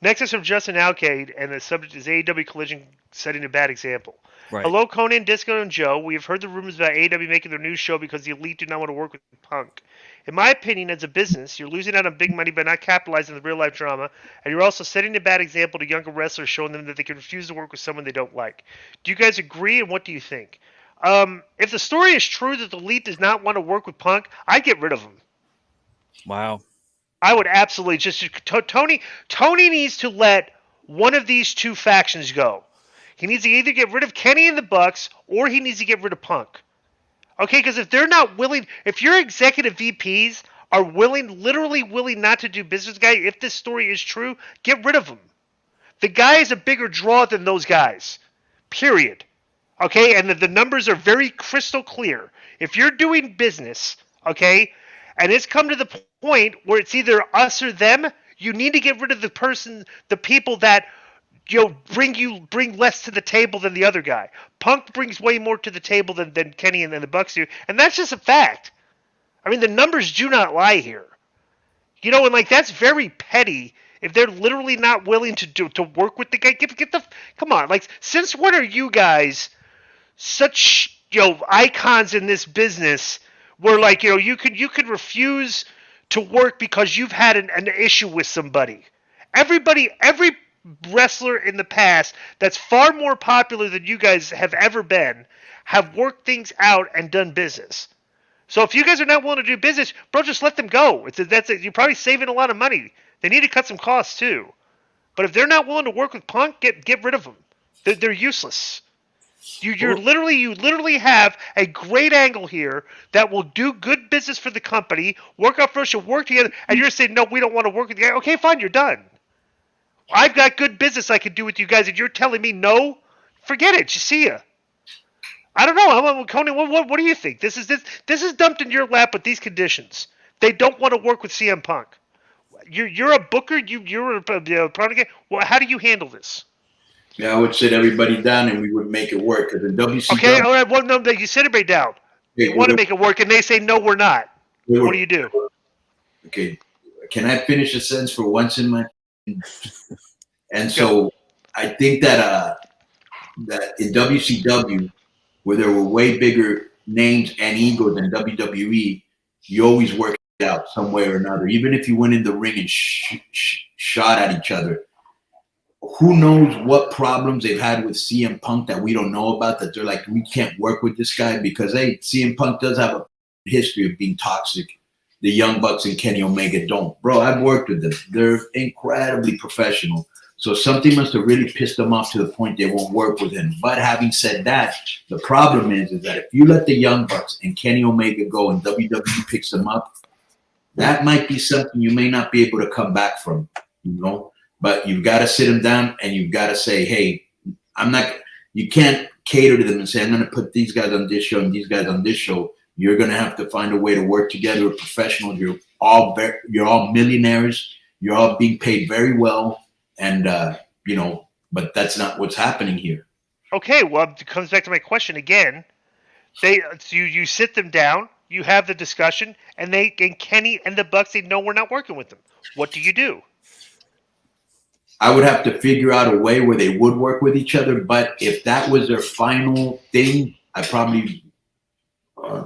Next is from Justin Alcade, and the subject is AEW Collision setting a bad example. Right. Hello, Conan, Disco, and Joe. We have heard the rumors about AEW making their new show because the elite do not want to work with Punk. In my opinion, as a business, you're losing out on big money by not capitalizing on the real life drama, and you're also setting a bad example to younger wrestlers, showing them that they can refuse to work with someone they don't like. Do you guys agree, and what do you think? If the story is true that the elite does not want to work with Punk, I'd get rid of him. Wow. I would absolutely just Tony. Tony needs to let one of these two factions go. He needs to either get rid of Kenny and the Bucks, or he needs to get rid of Punk. Okay, because if they're not willing, if your executive VPs are willing, literally willing not to do business, guy, if this story is true, get rid of him. The guy is a bigger draw than those guys. Period. Okay, and the numbers are very crystal clear. If you're doing business, okay, and it's come to the point where it's either us or them, you need to get rid of the people that bring less to the table than the other guy. Punk brings way more to the table than Kenny and the Bucks do, and that's just a fact. I mean, the numbers do not lie here. And like that's very petty. If they're literally not willing to work with the guy, get the come on. Like, since when are you guys such icons in this business where like you could refuse to work because you've had an issue with somebody? Every wrestler in the past that's far more popular than you guys have ever been have worked things out and done business. So if you guys are not willing to do business, bro, just let them go. You're probably saving a lot of money. They need to cut some costs too. But if they're not willing to work with Punk, get rid of them. They're useless. You literally have a great angle here that will do good business for the company, work out for us, work together, and you're saying no, we don't want to work with you. Okay, fine, you're done. I've got good business I can do with you guys, and you're telling me no? Forget it. You see ya. I don't know, Conan. What do you think? This is dumped in your lap with these conditions. They don't want to work with CM Punk. You're a booker. You're a product. Well, how do you handle this? Yeah, I would sit everybody down and we would make it work. Because in Okay, WCW, all right. Well, no, you sit everybody down. You want to make it work, and they say no, we're not. What do you do? Okay, can I finish a sentence for once in my? And so I think that in WCW, where there were way bigger names and egos than WWE, you always work it out some way or another. Even if you went in the ring and shot at each other, who knows what problems they've had with CM Punk that we don't know about, that they're like, we can't work with this guy because, hey, CM Punk does have a history of being toxic. The Young Bucks and Kenny Omega don't. Bro, I've worked with them. They're incredibly professional. So something must have really pissed them off to the point they won't work with him. But having said that, the problem is that if you let the Young Bucks and Kenny Omega go and WWE picks them up, that might be something you may not be able to come back from, But you've got to sit them down and you've got to say, hey, you can't cater to them and say, I'm going to put these guys on this show and these guys on this show. You're going to have to find a way to work together with professionals. You're all millionaires. You're all being paid very well. And, but that's not what's happening here. Okay, well, it comes back to my question again. You sit them down, you have the discussion, and Kenny and the Bucks say, no, we're not working with them. What do you do? I would have to figure out a way where they would work with each other. But if that was their final thing, I probably.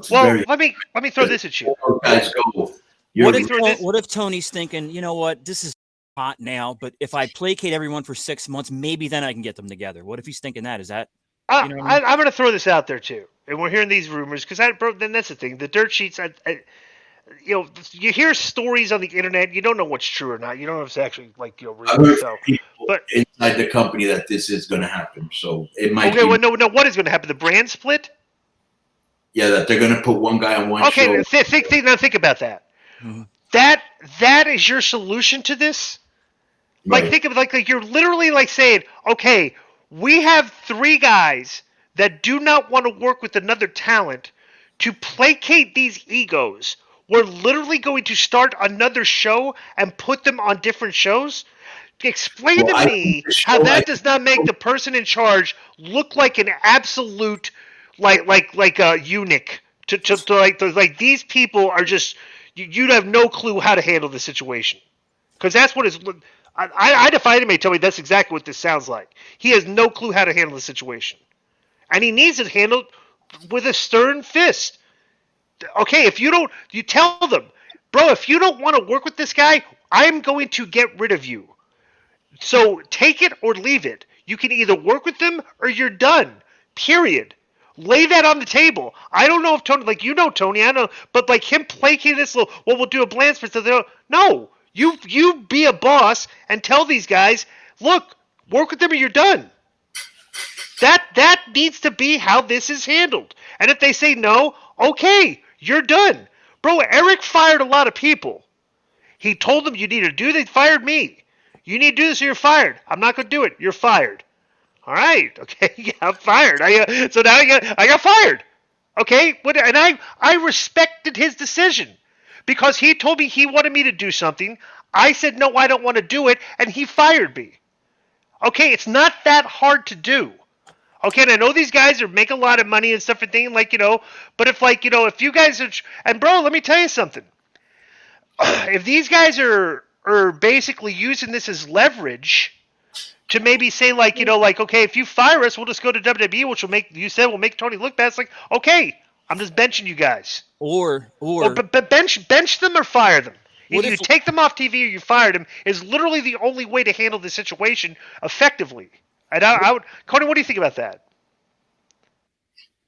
Let me throw this at you. Guys, go. What if Tony's thinking, you know what, this is hot now, but if I placate everyone for 6 months, maybe then I can get them together. What if he's thinking that? Is that? I'm going to throw this out there too, and we're hearing these rumors because then that's the thing. The dirt sheets, you hear stories on the internet. You don't know what's true or not. You don't know if it's actually real. But inside the company that this is going to happen, so it might. Okay, well, no. What is going to happen? The brand split? Yeah, that they're going to put one guy on one show. Okay, think about that. Mm-hmm. That is your solution to this. Right. Like, think of it like you're literally saying, okay, we have 3 guys that do not want to work with another talent to placate these egos. We're literally going to start another show and put them on different shows. Explain to me how that does not make the person in charge look like an absolute like a eunuch. To these people are just you have no clue how to handle the situation, because that's what it's. I defy anybody to tell me that's exactly what this sounds like. He has no clue how to handle the situation. And he needs it handled with a stern fist. Okay, if you don't, you tell them, bro, if you don't want to work with this guy, I'm going to get rid of you. So take it or leave it. You can either work with them or you're done. Period. Lay that on the table. I don't know if Tony, like you know Tony, I know, but like him placating this little, well, we'll do a Blanchard. So no, you be a boss and tell these guys, look, work with them or you're done. That needs to be how this is handled. And if they say no, okay, you're done. Bro, Eric fired a lot of people. He told them you need to do. They fired me. You need to do this or you're fired. I'm not going to do it. You're fired. All right. Okay. Yeah, I'm fired. So now I got fired. Okay. And I respected his decision because he told me he wanted me to do something. I said, no, I don't want to do it. And he fired me. Okay. It's not that hard to do. Okay, and I know these guys are making a lot of money and stuff and things like, but if you guys are, and bro, let me tell you something. If these guys are basically using this as leverage to maybe say okay, if you fire us, we'll just go to WWE, which will make Tony look bad. It's like, okay, I'm just benching you guys. Or but bench them or fire them. If you take them off TV or you fire them is literally the only way to handle the situation effectively. And Cody, what do you think about that?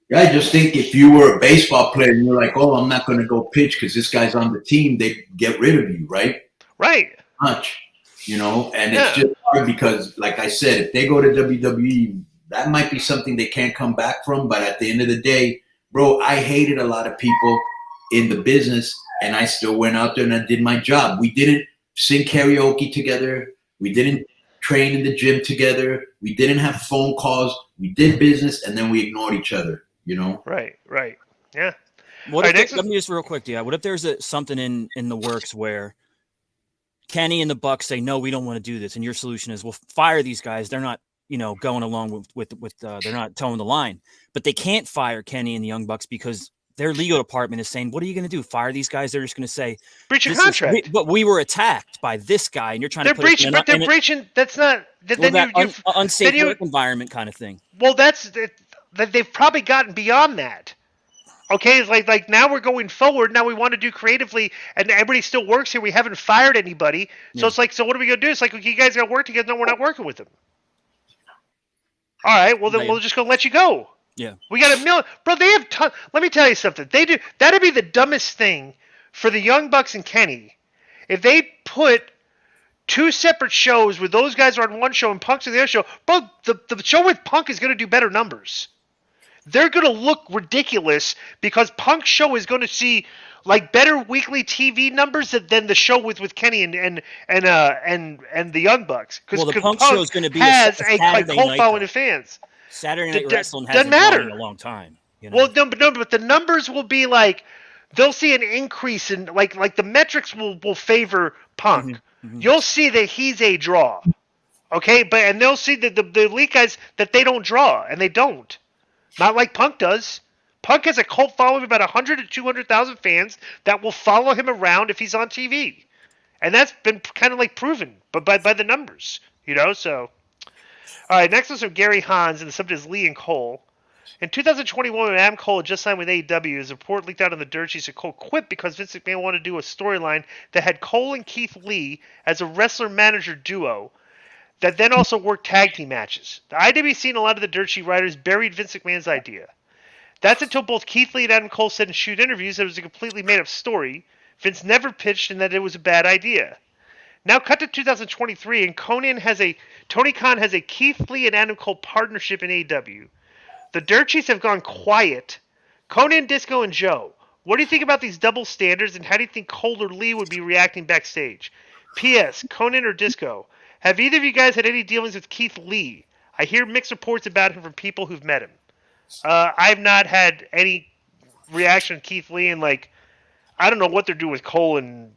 Yeah, I just think if you were a baseball player and you're like, oh, I'm not going to go pitch because this guy's on the team, they get rid of you, right? Right. Much, and it's just hard because, like I said, if they go to WWE, that might be something they can't come back from. But at the end of the day, bro, I hated a lot of people in the business, and I still went out there and I did my job. We didn't sing karaoke together. We didn't train in the gym together. We didn't have phone calls. We did business, and then we ignored each other, Right. Yeah. Let me just real quick, what if there's something in the works where Kenny and the Bucks say, no, we don't want to do this. And your solution is, we'll fire these guys. They're not, going along with they're not towing the line, but they can't fire Kenny and the Young Bucks because their legal department is saying, what are you going to do? Fire these guys? They're just going to say, breach of contract. But we were attacked by this guy, and you're trying to put breaching. But they're breaching. That's not. Unsafe work environment kind of thing. Well, they've probably gotten beyond that. Okay, it's like now we're going forward. Now we want to do creatively, and everybody still works here. We haven't fired anybody, so it's like, so what are we gonna do? It's like, okay, you guys got to work together. No, we're not working with them. All right, well then we'll just go let you go. Yeah, we got a million, bro. They have ton. Let me tell you something. They do. That'd be the dumbest thing for the Young Bucks and Kenny if they put two separate shows where those guys are on one show and Punk's on the other show. Bro, the show with Punk is gonna do better numbers. They're going to look ridiculous because Punk's show is going to see like better weekly TV numbers than the show with Kenny and the Young Bucks. Because the Punk show is going to be has a cult following of fans. Saturday Night Wrestling hasn't gone in a long time. Well, but the numbers will be like they'll see an increase in like the metrics will favor Punk. Mm-hmm. You'll see that he's a draw, okay? And they'll see that the elite guys that they don't draw and they don't. Not like Punk does. Punk has a cult following of about 100 to 200,000 fans that will follow him around if he's on TV. And that's been kind of like proven by the numbers, so. All right, next one's from Gary Hans, and the subject is Lee and Cole. In 2021, when Adam Cole had just signed with AEW, his report leaked out on the dirt sheets that Cole quit because Vince McMahon wanted to do a storyline that had Cole and Keith Lee as a wrestler-manager duo that then also worked tag team matches. The IWC and a lot of the dirt sheet writers buried Vince McMahon's idea. That's until both Keith Lee and Adam Cole said in shoot interviews that it was a completely made-up story. Vince never pitched and that it was a bad idea. Now cut to 2023, and Tony Khan has a Keith Lee and Adam Cole partnership in AEW. The dirt sheets have gone quiet. Conan, Disco, and Joe, what do you think about these double standards, and how do you think Cole or Lee would be reacting backstage? P.S. Conan or Disco, have either of you guys had any dealings with Keith Lee? I hear mixed reports about him from people who've met him. I've not had any reaction to Keith Lee, and I don't know what they're doing with Cole and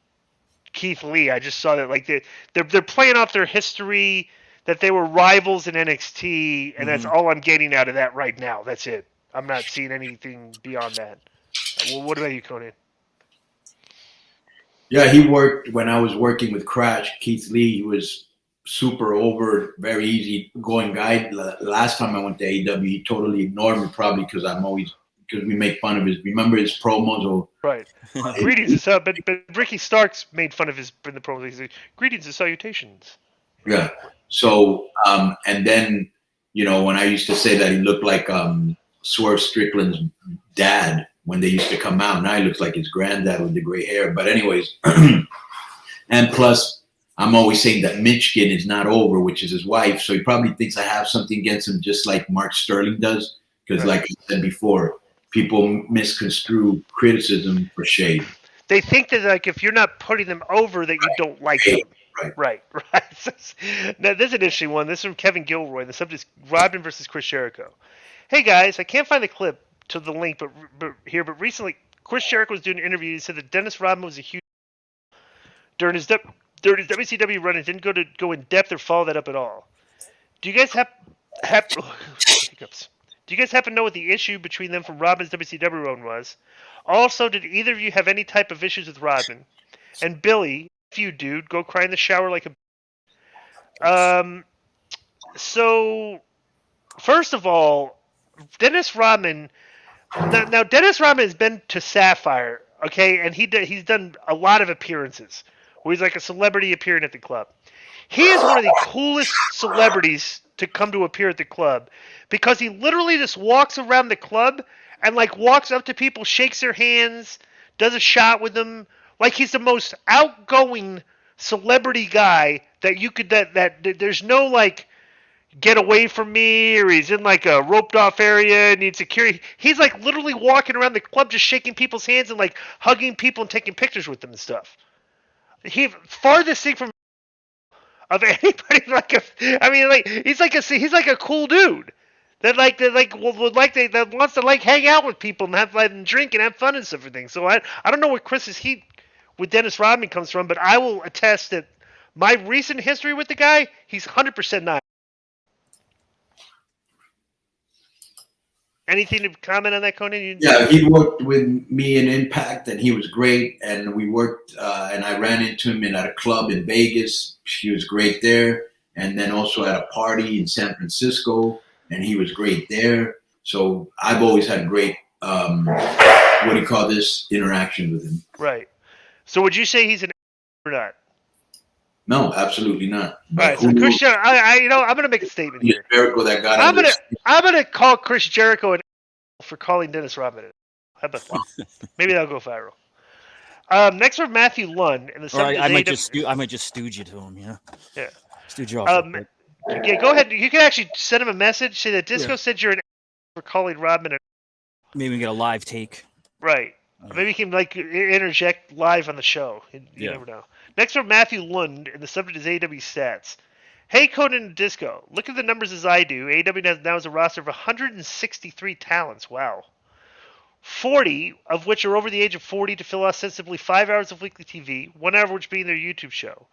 Keith Lee. I just saw that they're playing off their history, that they were rivals in NXT, and that's all I'm getting out of that right now. That's it. I'm not seeing anything beyond that. Well, what about you, Conan? Yeah, he worked when I was working with Crash. Keith Lee, he was super over, very easy going guy. Last time I went to AEW, he totally ignored me, probably because we make fun of his. Remember his promos? Or Right. Greetings and but Ricky Starks made fun of his in the promos. He's like, greetings and salutations. Yeah. So and then when I used to say that he looked like Swerve Strickland's dad when they used to come out, now he looks like his granddad with the gray hair. But anyways, and plus, I'm always saying that Mitchkin is not over, which is his wife. So he probably thinks I have something against him, just like Mark Sterling does. Because, like I said before, people misconstrue criticism for shade. They think that like if you're not putting them over, that you don't like them. Right. Now, this is an interesting one. This is from Kevin Gilroy. The subject is Rodman versus Chris Jericho. Hey guys, I can't find the clip to the link, but recently Chris Jericho was doing an interview. He said that Dennis Rodman was a huge during his WCW run and didn't go in depth or follow that up at all. Do you guys Do you guys happen to know what the issue between them from Rodman's WCW run was? Also, did either of you have any type of issues with Rodman? And Billy, if you do, go cry in the shower like a... So, first of all, Dennis Rodman... Now Dennis Rodman has been to Sapphire, okay? And he's done a lot of appearances where he's like a celebrity appearing at the club. He is one of the coolest celebrities to come to appear at the club because he literally just walks around the club and like walks up to people, shakes their hands, does a shot with them. Like he's the most outgoing celebrity guy that you could that there's no like get away from me or he's in like a roped off area and needs security. He's like literally walking around the club just shaking people's hands and like hugging people and taking pictures with them and stuff. He farthest thing from of anybody he's like a cool dude that wants to like hang out with people and have and drink and have fun and stuff and things. So I don't know where Chris's heat with Dennis Rodman comes from, but I will attest that my recent history with the guy, he's 100% not. Anything to comment on that, Conan? Yeah, he worked with me in Impact, and he was great. And we worked, and I ran into him at a club in Vegas. He was great there. And then also at a party in San Francisco, and he was great there. So I've always had great, interaction with him. Right. So would you say he's an or not? No, absolutely not. All right, so Chris Jericho, I'm going to make a statement here. Jericho that got I'm going to call Chris Jericho an for calling Dennis Rodman. How about that? Maybe that'll go viral. Next for Matthew Lund in the subject. I might just stooge you to him. Yeah. Stooge you off. Yeah, go ahead. You can actually send him a message. Say that Disco said you're an for calling Rodman. Maybe we get a live take. Right. Maybe you can interject live on the show. You never know. Next for Matthew Lund, and the subject is AEW stats. Hey, Conan and Disco, look at the numbers as I do. AEW now has a roster of 163 talents. Wow. 40 of which are over the age of 40 to fill ostensibly 5 hours of weekly TV, 1 hour of which being their YouTube show.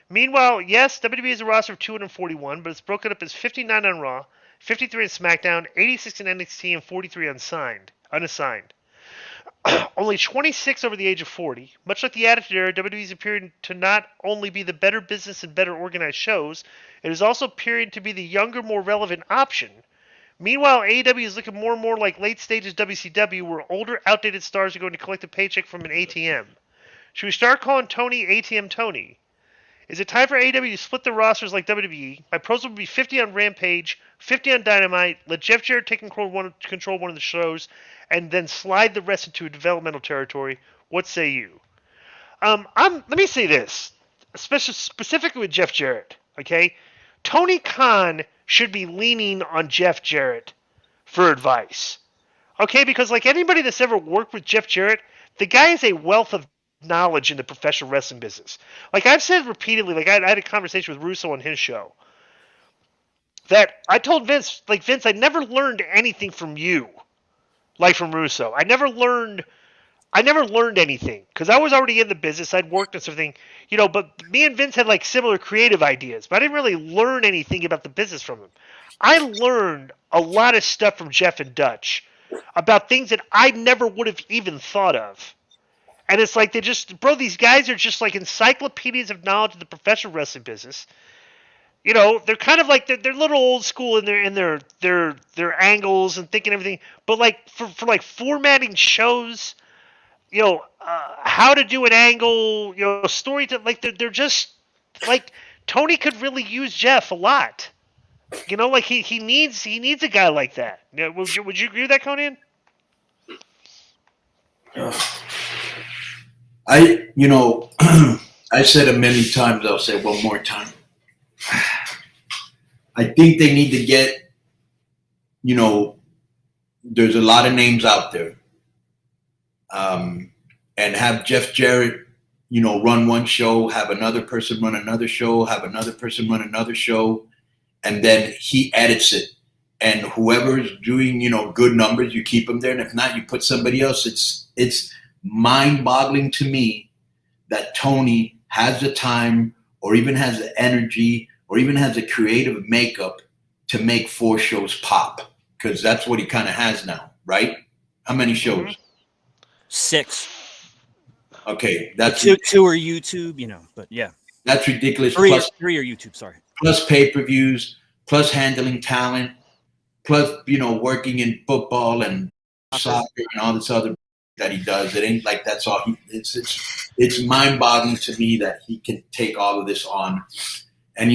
Meanwhile, yes, WWE has a roster of 241, but it's broken up as 59 on Raw, 53 on SmackDown, 86 in NXT, and 43 unassigned. Only 26 over the age of 40. Much like the Attitude Era, WWE is appearing to not only be the better business and better organized shows, it is also appearing to be the younger, more relevant option. Meanwhile, AEW is looking more and more like late stages WCW, where older, outdated stars are going to collect a paycheck from an ATM. Should we start calling Tony ATM Tony? Is it time for AEW to split the rosters like WWE? My proposal would be 50 on Rampage, 50 on Dynamite, let Jeff Jarrett take control one of the shows, and then slide the rest into a developmental territory. What say you? Let me say this, specifically with Jeff Jarrett, okay? Tony Khan should be leaning on Jeff Jarrett for advice, okay? Because like anybody that's ever worked with Jeff Jarrett, the guy is a wealth of knowledge in the professional wrestling business. Like I've said repeatedly, like I had a conversation with Russo on his show, that I told Vince, I never learned anything from you, like from Russo. I never learned anything because I was already in the business. I'd worked on something, but me and Vince had like similar creative ideas, but I didn't really learn anything about the business from him. I learned a lot of stuff from Jeff and Dutch about things that I never would have even thought of. And it's like these guys are just like encyclopedias of knowledge of the professional wrestling business. they're kind of like they're a little old school in their angles and thinking everything. But like for like formatting shows, how to do an angle, story to like they're just like Tony could really use Jeff a lot. Like he needs a guy like that. Would you agree with that, Conan? I said it many times. I'll say it one more time. I think they need to get, there's a lot of names out there, and have Jeff Jarrett, run one show, have another person run another show, have another person run another show, and then he edits it. And whoever's doing, good numbers, you keep them there, and if not, you put somebody else. It's mind-boggling to me that Tony has the time, or even has the energy, or even has the creative makeup to make 4 shows pop, because that's what he kind of has now, right? How many shows? Mm-hmm. 6. Okay, that's two are YouTube, but yeah, that's ridiculous. 3 Plus, 3 are YouTube. Sorry. Plus pay-per-views, plus handling talent, plus working in football and soccer and all this other that he does. It ain't like that's all he. It's mind-boggling to me that he can take all of this on, and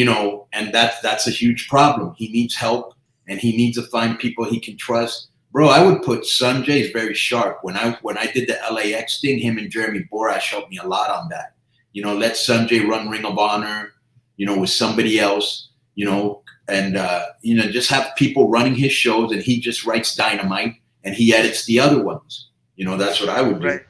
and that's a huge problem. He needs help, and he needs to find people he can trust. Bro, I would put Sanjay is very sharp. When I did the LAX thing, him and Jeremy Borash helped me a lot on that. Let Sanjay run Ring of Honor, with somebody else, and just have people running his shows, and he just writes Dynamite and he edits the other ones. That's what I would do. Right.